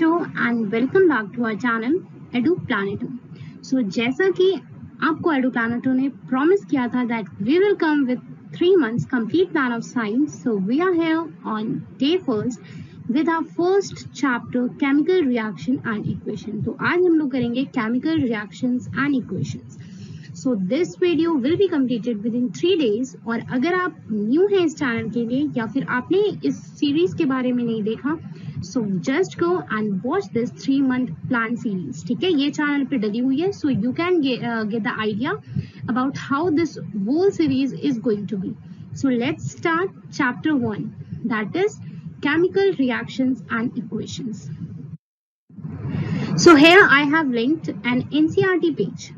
बच्चों and welcome back to our channel Edu Planeto. So जैसा कि आपको एडू प्लैनेटो ने प्रॉमिस किया था that we will come with 3 months complete plan of science, so we are here on day first with our first chapter chemical reaction and equation। तो आज हम लोग करेंगे chemical reactions and equations। So this video will be completed within 3 days। और अगर आप new हैं इस चैनल के लिए या फिर आपने इस सीरीज के बारे में नहीं देखा, so just go and watch this 3-month plan series। ठीक है, ये चैनल पे डली हुई है, so you can get the idea about how this whole series is going to be। So let's start chapter 1, that is chemical reactions and equations। So here I have linked an NCERT page।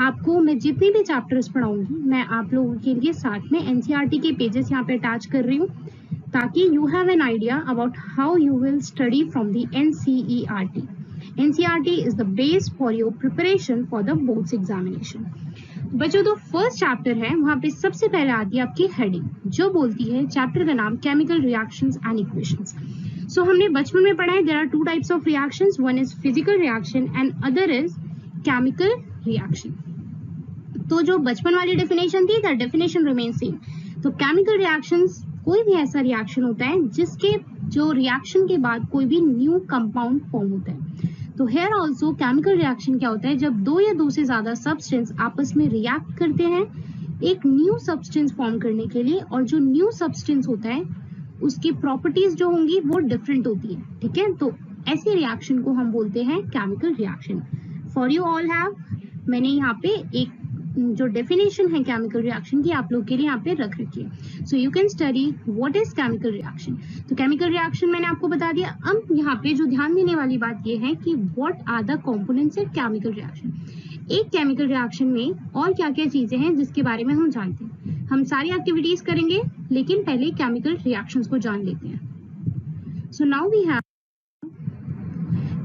आपको मैं जितने भी chapters पढ़ाऊंगी मैं आप लोगों के लिए साथ में NCERT के पेजेस यहाँ पे अटैच कर रही हूँ ताकि you have an idea about how you will study from the NCERT। NCERT is the base for your preparation for the boards examination. बच्चों, तो फर्स्ट चैप्टर है, वहाँ पे सबसे पहले आती है आपकी हेडिंग जो बोलती है चैप्टर का नाम chemical reactions and equations. So हमने बचपन में पढ़ा है there are 2 types of reactions, one is physical reaction and other is chemical reaction. तो जो बचपन वाली डेफिनेशन थी दैट डेफिनेशन रिमेन सेम। तो केमिकल रिएक्शंस कोई भी ऐसा रिएक्शन होता है जिसके जो रिएक्शन के बाद कोई भी न्यू कंपाउंड फॉर्म होता है। तो हेयर आल्सो केमिकल रिएक्शन क्या होता है, जब 2 या 2 से ज्यादा सब्सटेंस आपस में रिएक्ट करते हैं एक न्यू सब्सटेंस फॉर्म करने के लिए, और जो न्यू सब्सटेंस होता है उसकी प्रॉपर्टीज जो होंगी वो डिफरेंट होती है। ठीक है, तो ऐसे रिएक्शन को हम बोलते हैं chemical reaction. For you all have, मैंने यहाँ पे एक जो डेफिनेशन है केमिकल रिएक्शन की आप लोग के लिए यहाँ पे रख रखी है, so you can study what is chemical reaction. तो केमिकल रिएक्शन मैंने आपको बता दिया। अब यहाँ पे जो ध्यान देने वाली बात ये है कि what are the components of chemical reaction. एक केमिकल रिएक्शन में और क्या क्या चीजें हैं जिसके बारे में हम जानते हैं। हम सारी एक्टिविटीज करेंगे लेकिन पहले केमिकल रिएक्शंस को जान लेते हैं। So now we have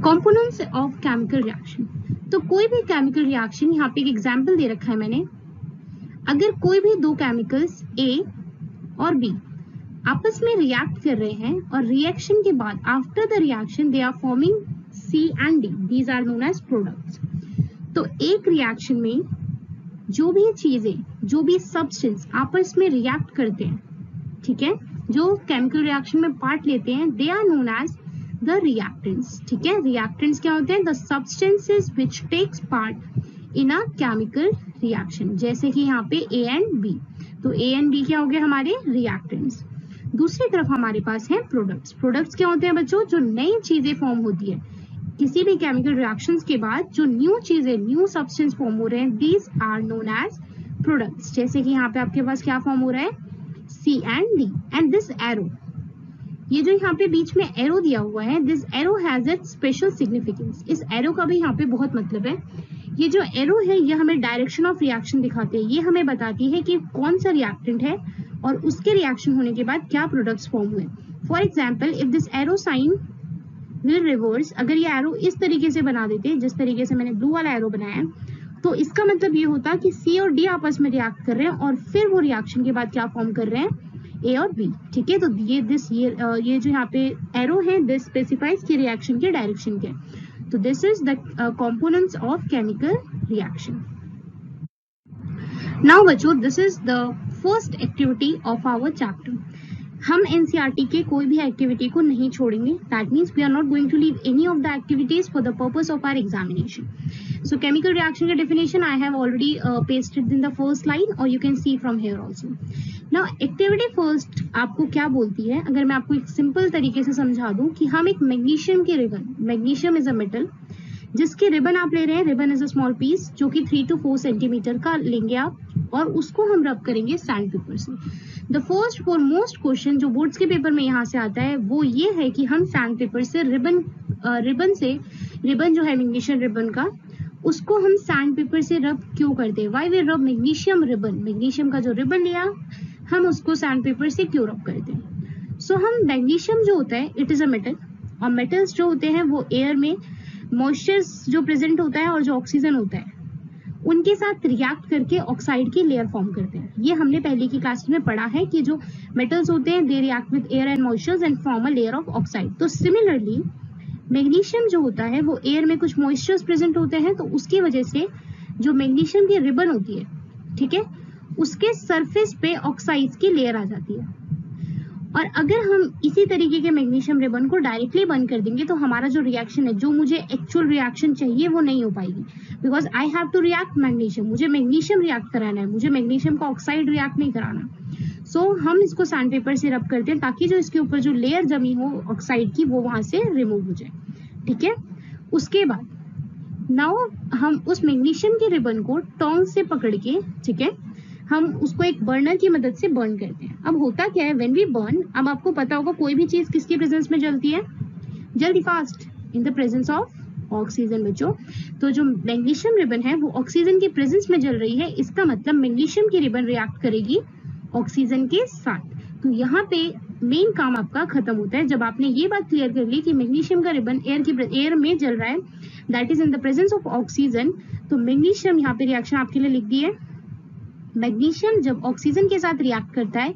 components of chemical reaction. तो कोई भी केमिकल रिएक्शन, यहाँ पे एक एग्जांपल दे रखा है मैंने, अगर कोई भी 2 केमिकल्स A और B आपस में रिएक्ट कर रहे हैं और रिएक्शन के बाद after the reaction they are forming C and D, these are known as products. तो एक रिएक्शन में जो भी चीजें, जो भी सब्सटेंस आपस में रिएक्ट करते हैं, ठीक है, जो केमिकल रिएक्शन में पार्ट लेते हैं, they are known as the reactants. ठीक है, रिएक्टेंट्स क्या होते हैं, the substances which takes part in a chemical reaction. जैसे कि यहाँ पे A and B, तो A and B क्या हो गए हमारे रिएक्टेंट्स। दूसरी तरफ हमारे पास है प्रोडक्ट्स। प्रोडक्ट्स क्या होते हैं बच्चों, जो नई चीजें फॉर्म होती है किसी भी केमिकल रिएक्शंस के बाद, जो न्यू चीजें, न्यू सब्सटेंस फॉर्म हो रहे हैं, these are known as products. जैसे कि यहाँ पे आपके पास क्या फॉर्म हो रहा है, C and D। And this arrow, ये जो यहाँ पे बीच में एरो दिया हुआ है, this arrow has its special significance. इस एरो का भी यहाँ पे बहुत मतलब है। ये जो एरो है ये हमें डायरेक्शन ऑफ रिएक्शन दिखाते हैं, ये हमें बताती है कि कौन सा रिएक्टेंट है और उसके रिएक्शन होने के बाद क्या प्रोडक्ट्स फॉर्म हुए। For example, if this arrow sign will reverse, अगर ये एरो इस तरीके से बना देते जिस तरीके से मैंने ब्लू वाला एरो बनाया, तो इसका मतलब ये होता कि C और D आपस में रिएक्ट कर रहे हैं और फिर वो रिएक्शन के बाद क्या फॉर्म कर रहे हैं, A और B। ठीक है, तो ये जो यहाँ पे एरो है दिस स्पेसिफाइज की रिएक्शन के डायरेक्शन के। तो this is the components of chemical reaction. Now बच्चों, this is the first activity of our chapter. हम NCERT के कोई भी एक्टिविटी को नहीं छोड़ेंगे, that means we are not going to leave any of the activities for the purpose of our examination. So chemical reaction का definition I have already pasted in the first line और you can see from here also. Now activity first आपको क्या बोलती है, अगर मैं आपको एक सिंपल तरीके से समझा दूं कि हम एक मैग्नीशियम के ribbon, magnesium is a metal जिसके रिबन आप ले रहे हैं, ribbon is a small piece जो कि 3 to 4 सेंटीमीटर का लेंगे आप, और उसको हम रब करेंगे सैंड पेपर से। The first for most question जो बोर्ड्स के पेपर में यहाँ से आता है वो ये है कि हम सैंड पेपर से रिबन जो है मैग्नीशियम रिबन का, उसको हम सैंड पेपर से रब क्यों करते हैं, व्हाई वी रब मैग्नीशियम रिबन। मैग्नीशियम का जो रिबन लिया हम उसको सैंड पेपर से क्यों रब करते हैं। सो हम मैग्नीशियम जो होता है इट इज अ मेटल, और मेटल्स जो होते हैं वो एयर में मॉइस्चर जो प्रेजेंट होता है और जो ऑक्सीजन होता है उनके साथ रिएक्ट करके ऑक्साइड की लेयर फॉर्म करते हैं। ये हमने पहले की क्लास में पढ़ा है कि जो मेटल्स होते हैं they react with air and moistures and form a layer of oxide. तो सिमिलरली मैग्नीशियम जो होता है वो एयर में कुछ मॉइस्चर्स प्रेजेंट होते हैं, तो उसकी वजह से जो मैग्नीशियम की रिबन होती है, ठीक है, उसके सरफेस पे ऑक्साइड्स की लेयर आ जाती है। और अगर हम इसी तरीके के मैग्नीशियम रिबन को डायरेक्टली बंद कर देंगे तो हमारा जो रिएक्शन है, जो मुझे एक्चुअल रिएक्शन चाहिए, वो नहीं हो पाएगी, because I have to react magnesium, मुझे मैग्नीशियम रिएक्ट कराना है, मुझे मैग्नीशियम का ऑक्साइड रिएक्ट नहीं कराना। सो हम इसको सैंड पेपर से रब करते हैं ताकि जो इसके ऊपर जो लेयर जमी हो ऑक्साइड की वो वहां से रिमूव हो जाए, ठीक है। उसके बाद नाउ हम उस मैग्नीशियम के रिबन को टोंग से पकड़ के, ठीक है, हम उसको एक बर्नर की मदद से बर्न करते हैं। अब होता क्या है, व्हेन वी बर्न, अब आपको पता होगा कोई भी चीज किसके प्रेजेंस में जलती है, जल्दी fast, in the presence of oxygen बच्चों। तो जो मैग्नीशियम रिबन है वो ऑक्सीजन के प्रेजेंस में जल रही है, इसका मतलब मैग्नीशियम की रिबन रिएक्ट करेगी ऑक्सीजन के साथ। तो यहाँ पे मेन काम आपका खत्म होता है जब आपने ये बात क्लियर कर ली कि मैग्नीशियम का रिबन एयर में जल रहा है, that is in the presence of oxygen. तो मैग्नीशियम यहाँ पे रिएक्शन आपके लिए लिख दी है। मैग्नीशियम जब ऑक्सीजन के साथ रिएक्ट करता है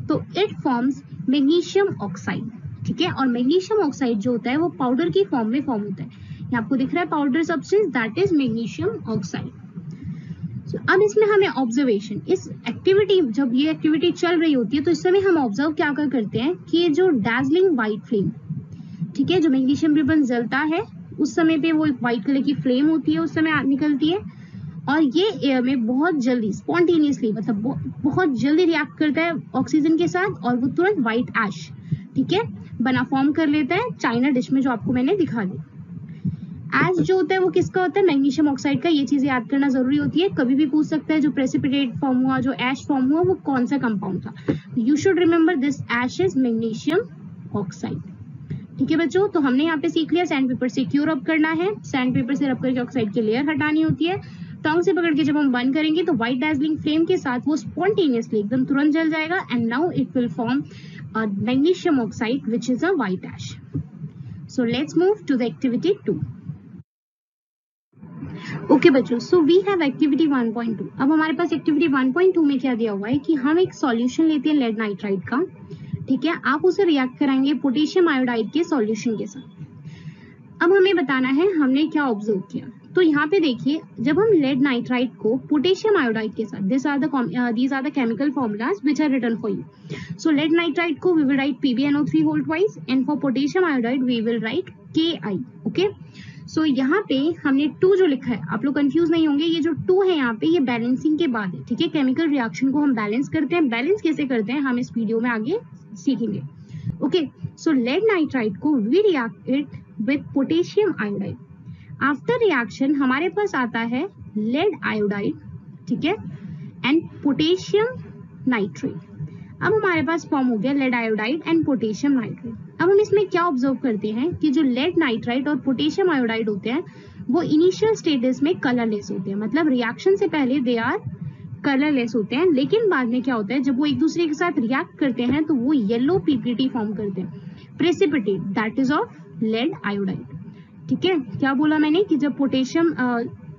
तो इट फॉर्म्स मैग्नीशियम ऑक्साइड, ठीक है। और मैग्नीशियम ऑक्साइड जो होता है वो पाउडर की फॉर्म में फॉर्म होता है, यहाँ आपको दिख रहा है powder substance, that is magnesium oxide. अब इसमें हमें ऑब्जर्वेशन, इस एक्टिविटी, जब ये एक्टिविटी चल रही होती है तो इस समय हम ऑब्जर्व क्या करते हैं कि ये जो डार्जलिंग व्हाइट फ्लेम, ठीक है, जो मैग्नीशियम रिबन जलता है उस समय पे वो एक व्हाइट कलर की फ्लेम होती है, उस समय निकलती है, और ये एयर में बहुत जल्दी स्पॉन्टेनियसली, मतलब बहुत जल्दी रिएक्ट करता है ऑक्सीजन के साथ, और वो तुरंत व्हाइट ऐश, ठीक है, बना फॉर्म कर लेता है चाइना डिश में, जो आपको मैंने दिखा दी। ऐश जो होता है वो किसका होता है, मैग्नीशियम ऑक्साइड का। ये चीजें याद करना जरूरी होती है, कभी भी पूछ सकता है जो प्रेसिपिटेट फॉर्म हुआ, जो ऐश फॉर्म हुआ, वो कौन सा कंपाउंड था। You should remember this ash is magnesium oxide, ठीक है बच्चों। तो हमने यहाँ पे सीख लिया सैंड पेपर से क्यों रब करना है, सैंड पेपर से रब करके ऑक्साइड की लेयर हटानी होती है, टोंग से पकड़ के जब हम बंद करेंगे तो व्हाइट डार्जलिंग फ्लेम के साथ वो स्पॉन्टेनियसली एकदम तुरंत जल जाएगा, and now it will form magnesium oxide which is a white ash. So let's move to the activity 2। Okay बच्चों, सो वी हैव एक्टिविटी 1.2। अब हमारे पास एक्टिविटी 1.2 में क्या दिया हुआ है कि हम एक सॉल्यूशन लेते हैं लेड नाइट्राइड का, ठीक है, आप उसे रिएक्ट कराएंगे पोटेशियम आयोडाइड के सॉल्यूशन के साथ। अब हमें बताना है हमने क्या ऑब्जर्व किया। तो यहाँ पे देखिए, जब हम लेड नाइट्राइड को पोटेशियम आयोडाइड के साथ, these are the chemical formulas which are written for you. So lead nitride को we will write PbNO3 whole twice, and for potassium iodide we will write Ki। Okay, so यहाँ पे हमने 2 जो लिखा है, आप लोग कंफ्यूज नहीं होंगे, ये जो 2 है यहाँ पे ये बैलेंसिंग के बाद है, ठीक है। केमिकल रिएक्शन को हम बैलेंस करते हैं, बैलेंस कैसे करते हैं हम इस वीडियो में आगे सीखेंगे। ओके, सो लेड नाइट्राइड को we react it with potassium iodide. After reaction हमारे पास आता है लेड आयोडाइड, ठीक है, एंड पोटेशियम नाइट्रेट। अब हमारे पास फॉर्म हो गया lead iodide and potassium nitrate. अब हम इसमें क्या ऑब्जर्व करते हैं कि जो लेड नाइट्राइड और पोटेशियम आयोडाइड होते हैं वो इनिशियल स्टेजेस में कलरलेस होते हैं, मतलब रिएक्शन से पहले दे आर कलरलेस होते हैं, लेकिन बाद में क्या होता है जब वो एक दूसरे के साथ रिएक्ट करते हैं तो वो येलो पीपीटी फॉर्म करते हैं, precipitate, that is of lead iodide, ठीक है। क्या बोला मैंने कि जब पोटेशियम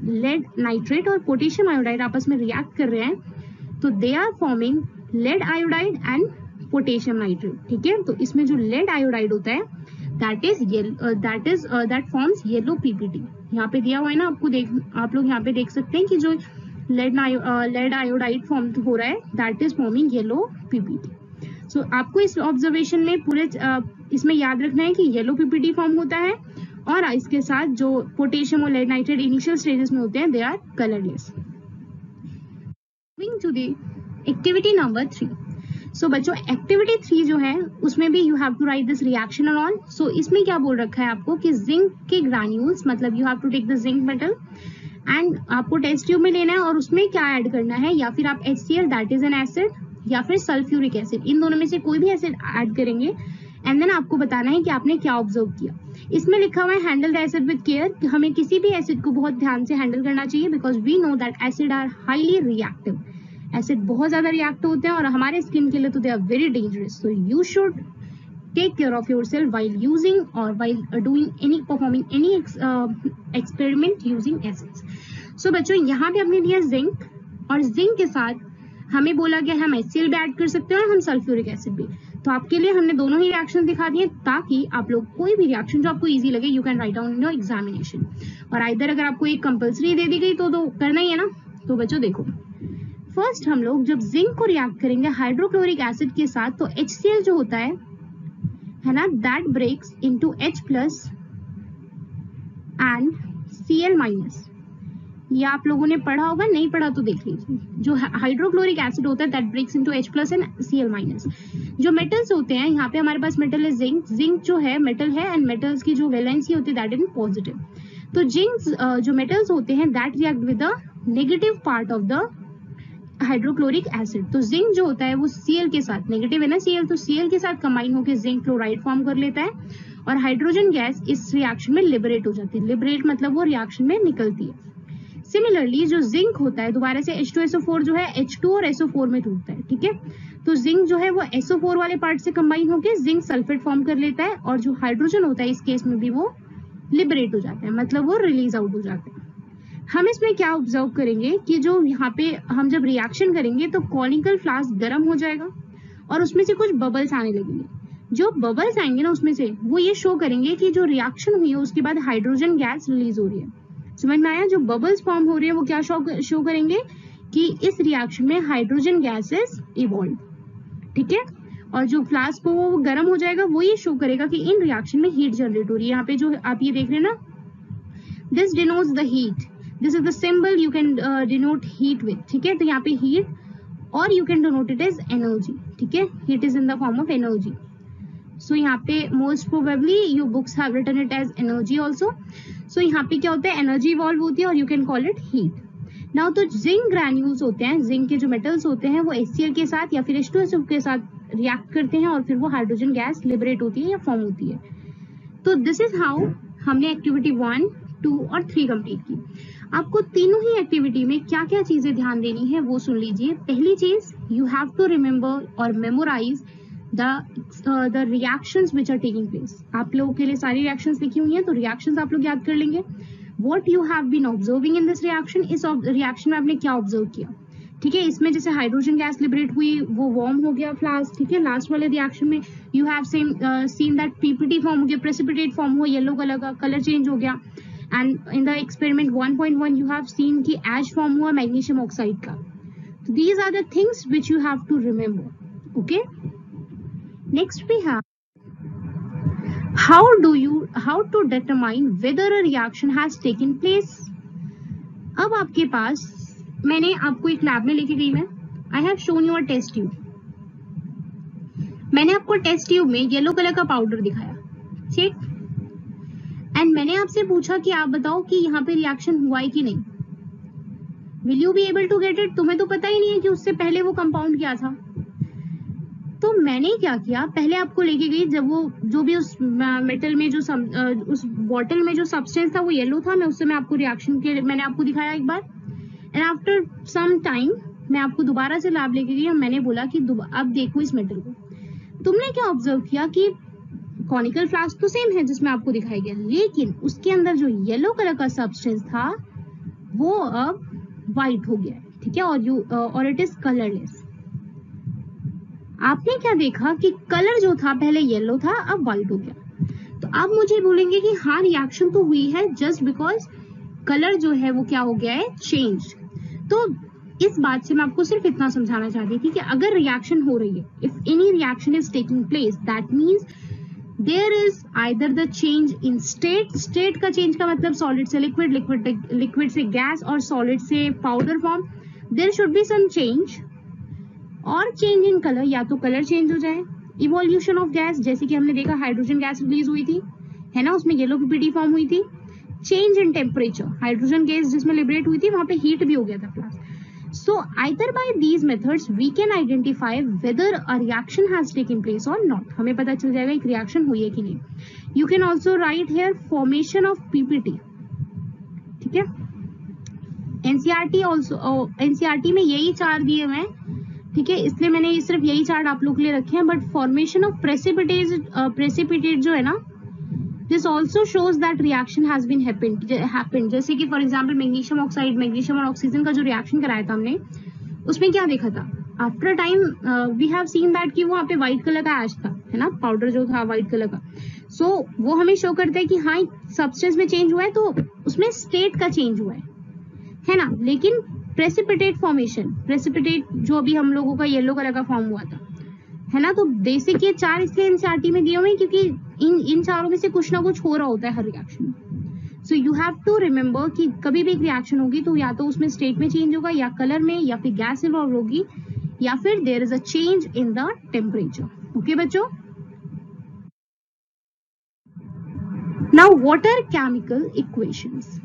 लेड नाइट्रेट और पोटेशियम आयोडाइड आपस में रिएक्ट कर रहे हैं तो they are forming lead iodide and potassium nitrate, ठीक है। तो इसमें जो लेड आयोडाइड होता है दैट फॉर्म्स येलो पीपीटी। यहाँ पे दिया हुआ है ना, आप लोग यहाँ पे देख सकते हैं कि जो लेड आयोडाइड फॉर्म हो रहा है that is forming yellow PPT. So आपको इस ऑब्जर्वेशन में पूरे इसमें याद रखना है कि येलो पीपीटी फॉर्म होता है, और इसके साथ जो पोटेशियम और लेड नाइट्रेट इनिशियल स्टेजेस में होते हैं they are colourless. Moving to the activity number 3। So बच्चों एक्टिविटी 3 जो है उसमें भी you have to write this reaction and all. So इसमें क्या बोल रखा है आपको कि जिंक के ग्रैन्यूल्स, मतलब you have to take the zinc metal and आपको टेस्ट ट्यूब में लेना है, और उसमें क्या ऐड करना है, या फिर आप HCl that is an acid, या फिर सल्फ्यूरिक एसिड, इन दोनों में से कोई भी एसिड ऐड करेंगे, एंड देन आपको बताना है कि आपने क्या ऑब्जर्व किया। इसमें लिखा हुआ है handle the acid with care, हमें किसी भी एसिड को बहुत ध्यान से हैंडल करना चाहिए, because we know that acid are highly reactive. Acid बहुत ज्यादा रिएक्टिव होते हैं और हमारे स्किन के लिए तो they are very dangerous, so you should take care of yourself while using और while doing performing any experiment using acids. So बच्चों यहाँ पे हमने लिया जिंक, और जिंक के साथ हमें बोला गया हम HCl भी ऐड कर सकते हैं और हम सल्फ्यूरिक एसिड भी। तो आपके लिए हमने दोनों ही रिएक्शन दिखा दिए ताकि आप लोग कोई भी रिएक्शन जो आपको इजी लगे you can write down in your examination. और आइदर अगर आपको एक कंपल्सरी दे दी गई तो करना ही है ना। तो बच्चों देखो, फर्स्ट हम लोग जब जिंक को रिएक्ट करेंगे हाइड्रोक्लोरिक एसिड के साथ तो HCl जो होता है ना, that breaks into H+ and Cl-। ये आप लोगों ने पढ़ा होगा, नहीं पढ़ा तो देख लीजिए। जो हाइड्रोक्लोरिक एसिड होता है that breaks into H+ and Cl-। जो मेटल्स होते हैं, यहाँ पे हमारे पास मेटल है जिंक। जिंक जो है मेटल है एंड मेटल्स की जो वैलेंसी होती है दैट इज पॉजिटिव। तो जिंक जो मेटल्स होते हैं that react with the negative part of the hydrochloric acid. तो जिंक जो होता है वो Cl के साथ, नेगेटिव है ना Cl, तो Cl के साथ कंबाइन होकर जिंक क्लोराइड फॉर्म कर लेता है और हाइड्रोजन गैस इस रिएक्शन में लिबरेट हो जाती है। लिबरेट मतलब वो रिएक्शन में निकलती है। सिमिलरली जो जिंक होता है दोबारा से H2SO4 जो है H2 और SO4 में टूटता है, ठीक है। तो जिंक जो है वो SO4 वाले पार्ट से कंबाइन होकर जिंक सल्फेट फॉर्म कर लेता है और जो हाइड्रोजन होता है इस केस में भी वो लिबरेट हो जाता है, मतलब वो रिलीज आउट हो जाता है। हम इसमें क्या ऑब्जर्व करेंगे कि जो यहाँ पे हम जब रिएक्शन करेंगे तो कॉनिकल फ्लास्क गर्म हो जाएगा और उसमें से कुछ बबल्स आने लगेंगे। जो बबल्स आएंगे ना उसमें से वो ये शो करेंगे कि जो रिएक्शन हुई है उसके बाद हाइड्रोजन गैस रिलीज हो रही है। समझ में आया? जो बबल्स फॉर्म हो रही है वो क्या शो करेंगे कि इस रिएक्शन में हाइड्रोजन गैस इज इवॉल्व, ठीक है। और जो फ्लास्क वो गर्म हो जाएगा वो ये शो करेगा कि इन रिएक्शन में हीट जनरेट हो रही है। यहाँ पे जो आप ये देख रहे हैं ना, this denotes the heat, this is the symbol you can denote heat with, ठीक है। तो यहाँ पे हीट और you can denote it as energy, ठीक है। Heat is in the form of energy. So यहाँ पे most probably your books have written it as energy also. So यहाँ पे क्या होता है, एनर्जी इवॉल्व होती है और you can call it heat. Now तो जिंक ग्रैन्यूल्स होते हैं, जिंक के जो मेटल्स होते हैं वो HCl के साथ या फिर H2SO के साथ रिएक्ट करते हैं और फिर वो हाइड्रोजन गैस लिबरेट होती है या फॉर्म होती है। तो दिस इज हाउ हमने एक्टिविटी 1, 2 और 3 कंप्लीट की। आपको तीनों ही एक्टिविटी में क्या क्या चीजें ध्यान देनी है वो सुन लीजिए। पहली चीज, यू हैव टू रिमेम्बर और memorise the reactions which are taking place। आप लोगों के लिए सारी रिएक्शंस लिखी हुई हैं तो रिएक्शंस आप लोग याद कर लेंगे। what you have been observing in this reaction, इस रिएक्शन में आपने क्या ऑब्जर्व किया, ठीक है। इसमें जैसे हाइड्रोजन गैस लिबरेट हुई वो वार्म हो गया फ्लास्क, ठीक है। लास्ट वाले रिएक्शन में you have seen that PPT form हो गया, प्रेसिपिटेट फॉर्म हुआ, येलो कलर का कलर चेंज हो गया। And in the experiment 1.1 you have seen कि एश फॉर्म हुआ मैग्नीशियम ऑक्साइड का। तो these are the things which you have to remember, okay. Next we have how to determine whether a reaction has taken place। अब आपके पास मैंने आपको एक lab में लेके गई मैं, I have shown you a test tube। मैंने आपको टेस्ट ट्यूब में येलो कलर का पाउडर दिखाया, ठीक। एंड मैंने आपसे पूछा कि आप बताओ कि यहाँ पे रिएक्शन हुआ है कि नहीं। Will you be able to get it? तुम्हें तो पता ही नहीं है कि उससे पहले वो कंपाउंड क्या था। तो मैंने क्या किया, पहले आपको लेके गई जब वो जो भी उस मेटल में जो उस बॉटल में जो सब्सटेंस था वो येलो था, मैं उससे मैं आपको रिएक्शन के मैंने आपको दिखाया एक बार। एंड आफ्टर सम टाइम मैं आपको दोबारा से लैब लेके गई और मैंने बोला कि अब देखो इस मेटल को। तुमने क्या ऑब्जर्व किया कि कॉनिकल फ्लास्क तो सेम है जिसमें आपको दिखाया गया, लेकिन उसके अंदर जो येलो कलर का सब्सटेंस था वो अब व्हाइट हो गया, ठीक है। और इट इज कलरलेस। आपने क्या देखा कि कलर जो था पहले येलो था अब व्हाइट हो गया। तो अब मुझे बोलेंगे कि हाँ रिएक्शन तो हुई है जस्ट बिकॉज कलर जो है वो क्या हो गया है, चेंज। तो इस बात से मैं आपको सिर्फ इतना समझाना चाहती थी कि अगर रिएक्शन हो रही है, if any reaction is taking place that means there is either the change in state का चेंज का मतलब सॉलिड से लिक्विड से गैस और सॉलिड से powder form, there should be some change. और चेंज इन कलर, या तो कलर चेंज हो जाए, इवोल्यूशन ऑफ गैस, जैसे कि हमने देखा हाइड्रोजन गैस रिलीज हुई थी, है ना, उसमें येलो PPT फॉर्म हुई थी। Change in temperature, hydrogen gas जिसमें लिबरेट हुई थी वहां पे हीट भी हो गया था flask. So either by these methods we can identify whether a reaction has taken place और नॉट। हमें पता चल जाएगा एक रिएक्शन हुई है कि नहीं। You can also write here formation of PPT, ठीक है। एनसीईआरटी में यही 4 दिए हुए हैं, ठीक है, इसलिए मैंने सिर्फ यही चार्ट आप लोग के लिए रखे हैं। बट फॉर्मेशन ऑफ प्रेसिपिटेट जो है ना, this also shows that reaction has been happened. जैसे कि for example magnesium oxide, magnesium और ऑक्सीजन का जो रिएक्शन कराया था हमने, उसमें क्या देखा था, after time we have seen that कि वहाँ पे व्हाइट कलर का ऐश था, है ना, पाउडर जो था व्हाइट कलर का। सो वो हमें शो करता है कि हाँ सब्सटेंस में चेंज हुआ है, तो उसमें स्टेट का चेंज हुआ है ना। लेकिन प्रेसिपिटेट फॉर्मेशन, प्रेसिपिटेट जो अभी हम लोगों का येलो कलर का फॉर्म हुआ था, है ना, तो बेसिक ये 4 इसलिए एनसीईआरटी में दिए हुए हैं क्योंकि इन चारों में से कुछ ना कुछ हो रहा होता है हर रिएक्शन में। So you have to remember कि कभी भी एक रिएक्शन होगी तो या तो उसमें स्टेट में चेंज होगा, या कलर में, या फिर गैस इन्वॉल्व होगी, या फिर there is a change in the temperature. Okay बच्चों, now what are chemical equations.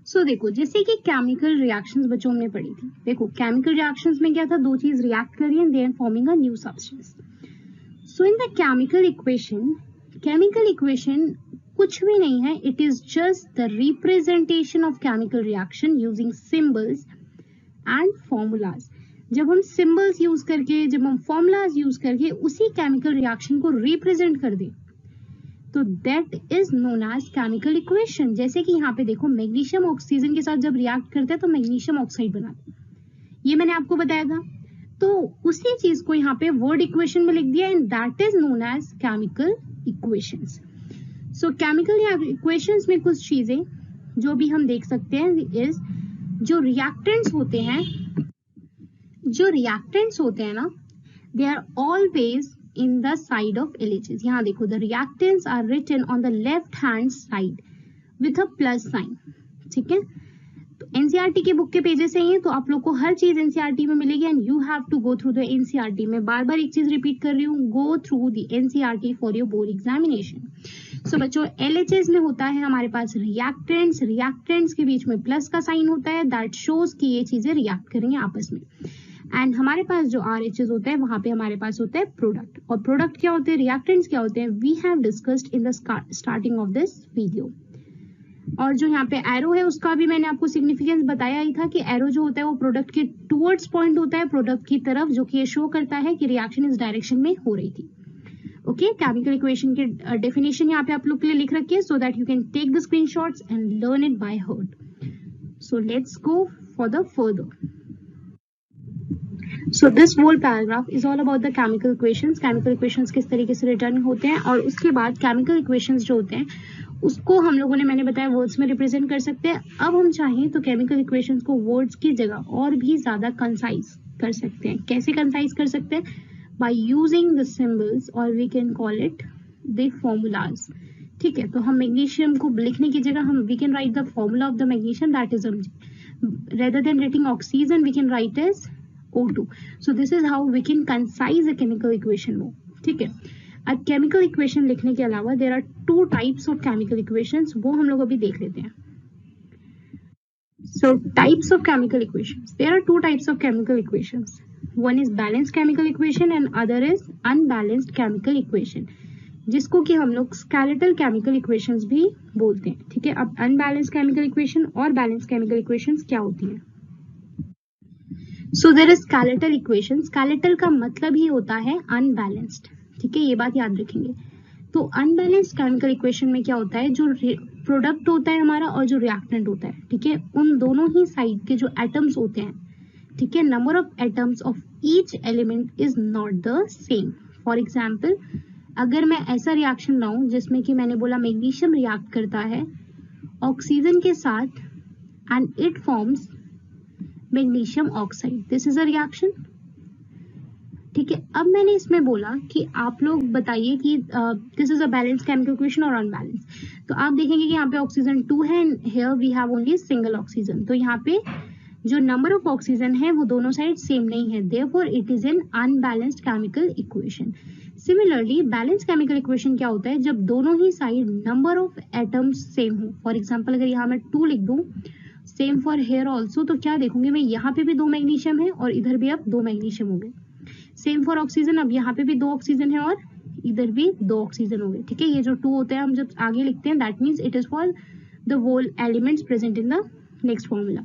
So देखो, जैसे कि केमिकल रिएक्शंस बच्चों हमने पढ़ी थी। देखो केमिकल रिएक्शंस में क्या था, दो चीज रिएक्ट कर रही है, they are forming a new substance. So in the chemical equation कुछ भी नहीं है, it is just the representation of chemical reaction using symbols and formulas. जब हम सिंबल्स यूज करके, जब हम फॉर्मूलाज यूज करके उसी केमिकल रिएक्शन को रिप्रेजेंट कर दे, तो that is known as chemical equation. जैसे कि यहाँ पे देखो, मैग्नीशियम ऑक्सीजन के साथ जब रिएक्ट करता है तो मैग्नीशियम ऑक्साइड बनाता है, ये मैंने आपको बताया था। तो उसी चीज को यहाँ पे वर्ड इक्वेशन में लिख दिया, and that is known as chemical equations. So chemical equations में कुछ चीजें जो भी हम देख सकते हैं इज, जो रिएक्टेंट्स होते हैं ना, they are always in the side of LHS। यहाँ देखो, the reactants are written on the left hand side with a plus sign। ठीक है, तो एनसीईआरटी के बुक के पेजेस हैं ये, तो आप लोग को हर चीज एनसीईआरटी में मिलेगी, and you have to go through the NCERT. मैं बार बार एक चीज रिपीट कर रही हूँ, go through the NCERT for your board examination. So बच्चों, एलएचएस में होता है हमारे पास रिएक्टेंट्स के बीच में प्लस का साइन होता है, दैट शोज कि ये चीजें रिएक्ट करेंगे आपस में। एंड हमारे पास जो आरएचएस होता है, वहां पे हमारे पास होता है प्रोडक्ट। और प्रोडक्ट क्या होते हैं, रिएक्टेंट्स क्या होते हैं, we have discussed in the starting of this video. और जो यहाँ पे एरो है, उसका भी मैंने आपको सिग्निफिकेंस बताया ही था कि एरो जो होता है वो प्रोडक्ट के टुवर्ड्स पॉइंट होता है, प्रोडक्ट की तरफ, जो कि ये शो करता है कि रिएक्शन इस डायरेक्शन में हो रही थी। ओके, केमिकल इक्वेशन के डेफिनेशन यहाँ पे आप लोग के लिए लिख रखी है, so that you can take the screenshots and learn it by heart. So let's go for the further. So this whole paragraph is all about the chemical equations। chemical equations किस तरीके से रिटर्न होते हैं, और उसके बाद chemical equations जो होते हैं उसको हम लोगों ने, मैंने बताया, वर्ड्स में रिप्रेजेंट कर सकते हैं। अब हम चाहें तो chemical equations को वर्ड्स की जगह और भी ज्यादा कंसाइज कर सकते हैं। कैसे कंसाइज कर सकते हैं, बाय यूजिंग द सिंबल्स, और we can call it the formulas. ठीक है, तो हम मैग्नीशियम को लिखने की जगह हम we can write the formula of the magnesium, that is rather than writing oxygen we can write as O2। So this is how we can concise a chemical equation more। ठीक है, अब chemical equation लिखने के अलावा there are two types of chemical equations, वो हम लोग अभी देख लेते हैं। So types of chemical equations, there are two types of chemical equations। One is balanced chemical equation and other is unbalanced chemical equation, जिसको कि हम लोग skeletal chemical equations भी बोलते हैं। ठीक है, अब unbalanced chemical equation और balanced chemical equations क्या होती है। So there is skeletal equation. Skeletal का मतलब ही होता है अनबैलेंस्ड। ठीक है, ये बात याद रखेंगे। तो अनबैलेंस्ड केमिकल इक्वेशन में क्या होता है, जो प्रोडक्ट होता है हमारा और जो रिएक्टेंट होता है, ठीक है, उन दोनों ही साइड के जो एटम्स होते हैं, ठीक है, number of atoms of each element is not the same. For example, अगर मैं ऐसा रिएक्शन लाऊं जिसमें कि मैंने बोला मैग्नीशियम रिएक्ट करता है ऑक्सीजन के साथ and it forms magnesium oxide, this is a reaction. ठीक है, अब मैंने इसमें बोला कि आप लोग बताइए कि this is a balance chemical equation और अनबैलेंस। तो आप देखेंगे कि यहाँ पे ऑक्सीजन 2 है and here we have only single oxygen. तो यहाँ पे जो नंबर ऑफ ऑक्सीजन है वो दोनों साइड सेम नहीं है, therefore it is an unbalanced chemical equation. Similarly balance chemical equation क्या होता है, जब दोनों ही side number of atoms same हो। फॉर एग्जाम्पल, अगर यहाँ मैं 2 लिख दूं, सेम फॉर हेयर ऑल्सो, तो क्या देखोगे मैं यहाँ पे भी 2 मैग्नीशियम है और इधर भी अब 2 मैग्नीशियम हो गए। सेम फॉर ऑक्सीजन, अब यहाँ पे भी 2 ऑक्सीजन है और इधर भी 2 ऑक्सीजन हो गए। ठीक है, ये जो 2 होते हैं हम जब आगे लिखते हैं, that means it is for the whole elements present in the next formula.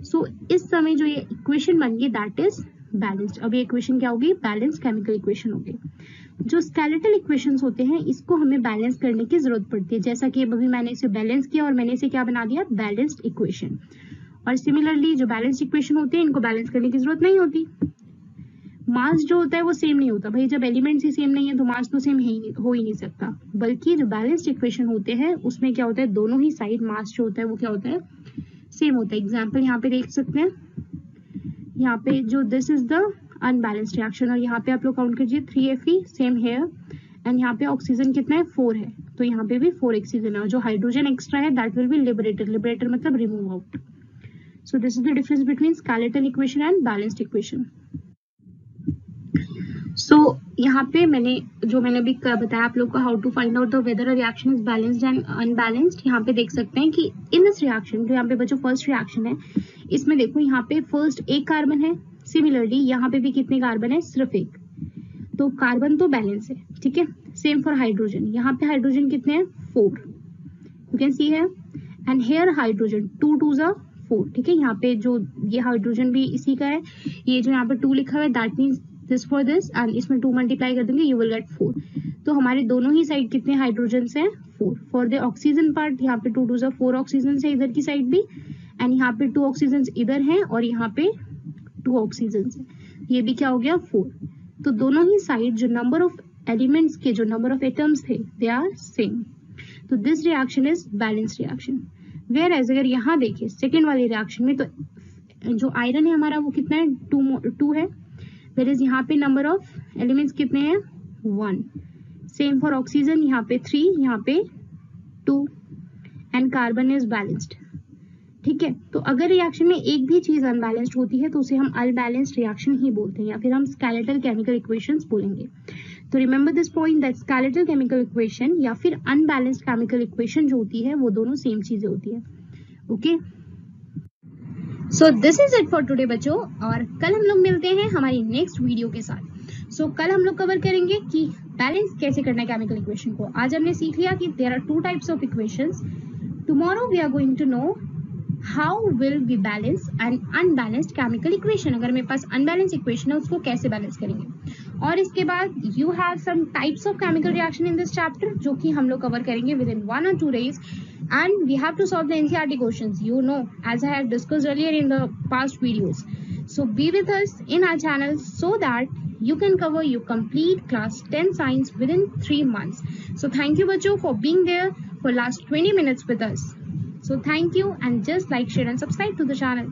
So इस समय जो ये इक्वेशन बन गई दैट इज बैलेंस्ड। अब ये इक्वेशन क्या होगी, बैलेंस केमिकल इक्वेशन होगी। जो स्केलेटल इक्वेशंस होते हैं इसको हमें बैलेंस करने की जरूरत पड़ती है, जैसा कि अभी मैंने इसे बैलेंस किया और मैंने इसे क्या बना दिया, बैलेंस्ड इक्वेशन। और सिमिलरली जो बैलेंस्ड इक्वेशन होते हैं इनको बैलेंस करने की जरूरत नहीं होती। मास जो होता है वो सेम नहीं होता भाई, जब एलिमेंट्स ही सेम नहीं है तो मास तो सेम हो ही नहीं सकता। बल्कि जो बैलेंस्ड इक्वेशन होते हैं उसमें क्या होता है, दोनों ही साइड मास जो होता है वो क्या होता है, सेम होता है। एग्जाम्पल यहाँ पे देख सकते हैं, यहाँ पे जो this is the unbalanced reaction और यहाँ पे आप लोग काउंट कीजिए 3Fe सेम हेयर एंड यहाँ पे ऑक्सीजन कितना है 4 है, तो यहाँ पे भी 4 ऑक्सीजन है और जो हाइड्रोजन एक्स्ट्रा है that will be liberated, liberated मतलब remove out. So this is the difference between skeletal equation and balanced equation. So यहाँ पे मैंने अभी बताया आप लोग को how to find out the whether a reaction is balanced and unbalanced. यहाँ पे देख सकते हैं कि इन दिस रिएक्शन, जो यहाँ पे बच्चों फर्स्ट रिएक्शन है, इसमें देखो यहाँ पे फर्स्ट एक कार्बन है, सिमिलरली यहाँ पे भी कितने कार्बन है, सिर्फ एक, तो कार्बन तो बैलेंस है, ठीक है। सेम फॉर हाइड्रोजन, यहाँ पे हाइड्रोजन कितने हैं 4, यू कैन सी है, एंड हेयर हाइड्रोजन 2 2 4, ठीक है। यहाँ पे जो ये हाइड्रोजन भी इसी का है, ये जो यहाँ पे 2 लिखा हुआ है that means this for this, and इसमें 2 मल्टीप्लाई कर देंगे यू विल गेट 4। तो हमारे दोनों ही साइड कितने हाइड्रोजन है 4। फॉर द ऑक्सीजन पार्ट यहाँ पे 2 2 4 ऑक्सीजन है इधर की साइड भी, एंड यहाँ पे 2 ऑक्सीजन इधर है और यहाँ पे 2 ऑक्सीजन है, ये भी क्या हो गया 4। तो दोनों ही साइड जो नंबर ऑफ एलिमेंट्स के, जो नंबर ऑफ एटम्स थे दे आर सेम। तो this reaction is balance reaction. Where as अगर यहाँ देखिए सेकेंड वाले रिएक्शन में, तो जो आयरन है हमारा वो कितना है 2 है, वेयर इज यहाँ पे नंबर ऑफ एलिमेंट्स कितने हैं 1। सेम फॉर ऑक्सीजन, यहाँ पे 3, यहाँ पे 2, एंड कार्बन इज बैलेंस्ड, ठीक है। तो अगर रिएक्शन में एक भी चीज अनबैलेंस्ड होती है तो उसे हम अनबैलेंस्ड रिएक्शन ही बोलते हैं, या फिर हम स्केलेटल केमिकल इक्वेशंस बोलेंगे। तो remember this point that skeletal chemical equation या फिर अनबैलेंस्ड केमिकल इक्वेशन जो होती है वो दोनों सेम चीजें होती है, okay. So this is it for today बच्चों, और कल हम लोग मिलते हैं हमारी नेक्स्ट वीडियो के साथ। सो कल हम लोग कवर करेंगे कि बैलेंस कैसे करना है केमिकल इक्वेशन को। आज हमने सीख लिया कि there are 2 types of equations. Tomorrow we are going to know how will be balance and unbalanced chemical equation. अगर मेरे पास अनबैलेंस इक्वेशन है उसको कैसे बैलेंस करेंगे, और इसके बाद you have some types of chemical reaction in this chapter जो कि हम लोग कवर करेंगे within 1 or 2 days, and we have to solve the NCERT questions, you know, as I have discussed earlier in the past videos. So be with us in our channel so that you can cover your complete class 10 science within 3 months. So thank you bachcho for being there for last 20 minutes with us. So thank you, and just like, share and subscribe to the channel.